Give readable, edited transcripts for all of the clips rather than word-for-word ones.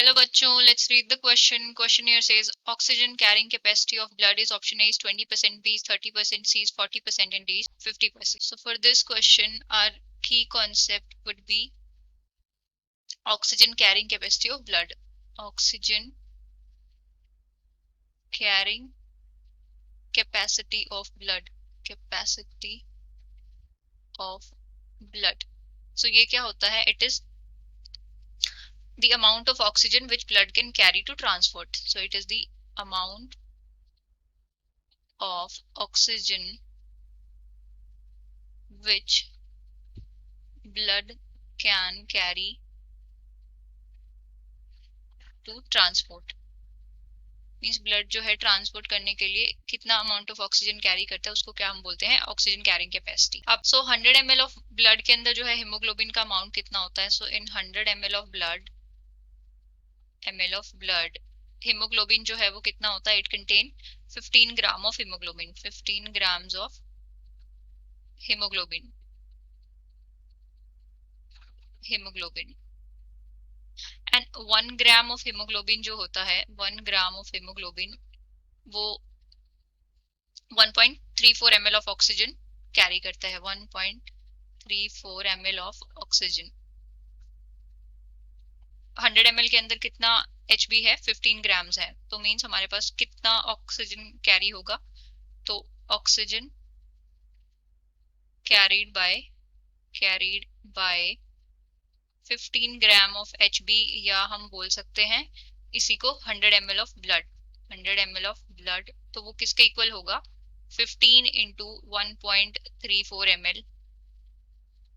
Hello bachcho, let's read the question. Question here says oxygen carrying capacity of blood is option A is 20%, B is 30%, C is 40% and D is 50%. So for this question our key concept would be oxygen carrying capacity of blood. Oxygen carrying capacity of blood. Capacity of blood. So ये क्या होता है? It is the amount of oxygen which blood can carry to transport. So it is the amount of oxygen which blood can carry to transport. Means blood जो है transport करने के लिए कितना अमाउंट ऑफ ऑक्सीजन कैरी करता है उसको क्या हम बोलते हैं? Oxygen carrying capacity. अब 100 ml ऑफ ब्लड के अंदर जो है हीमोग्लोबिन का अमाउंट कितना होता है? सो इन 100 ml ऑफ ब्लड हीमोग्लोबिन जो है वो कितना होता है? It contain 15 gram of haemoglobin. 15 grams of haemoglobin and 1 gram of haemoglobin जो होता है, 1 ग्राम ऑफ हीमोग्लोबिन वो 1.34 ml ऑफ ऑक्सीजन कैरी करता है. 1.34 ml ऑफ ऑक्सीजन. 100 ml के अंदर कितना HB है? 15 ग्राम्स है. तो मीन्स हमारे पास कितना ऑक्सीजन कैरी होगा? तो oxygen carried bye 15 gram of HB, या हम बोल सकते हैं इसी को 100 ml of blood. 100 ml of blood तो वो किसके इक्वल होगा? 15 इंटू 1.34 ml.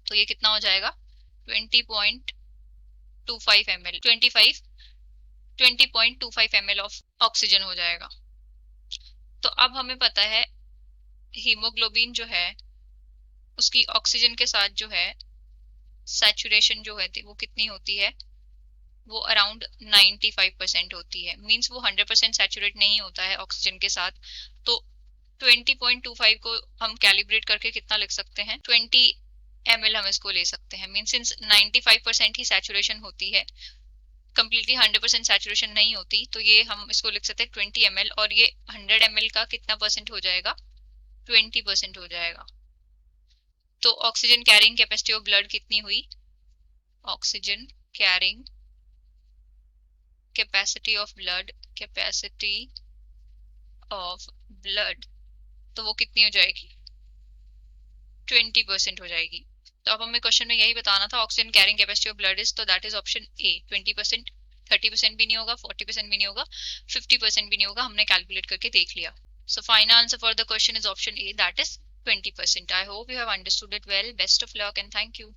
तो ये कितना हो जाएगा? 20.25 ml. 20.25 ml ऑफ ऑक्सीजन हो जाएगा. तो अब हमें पता है हीमोग्लोबिन जो है उसकी ऑक्सीजन के साथ जो है सैचुरेशन जो है वो कितनी होती है? वो अराउंड 95% होती है. मींस वो 100% सैचुरेट नहीं होता है ऑक्सीजन के साथ. तो 20.25 को हम कैलिब्रेट करके कितना लिख सकते हैं? 20 ml हम इसको ले सकते हैं. मींस सिंस 95% ही सैचुरेशन होती है, कंप्लीटली 100% सैचुरेशन नहीं होती, तो ये हम इसको लिख सकते हैं 20 ml. और ये 100 ml का कितना परसेंट हो जाएगा? 20% हो जाएगा. तो oxygen carrying capacity of blood कितनी हुई? Oxygen carrying capacity of blood तो वो कितनी हो जाएगी? 20% हो जाएगी. तो अब हमें क्वेश्चन में यही बताना था oxygen carrying capacity of blood is, तो दैट इज ऑप्शन ए. 20%, 30% भी नहीं होगा, 40% भी नहीं होगा, 50% भी नहीं होगा. हमने कैलकुलेट करके देख लिया. So final answer for the question is option A, that is 20%. I hope you have understood it well. Best of luck and thank you.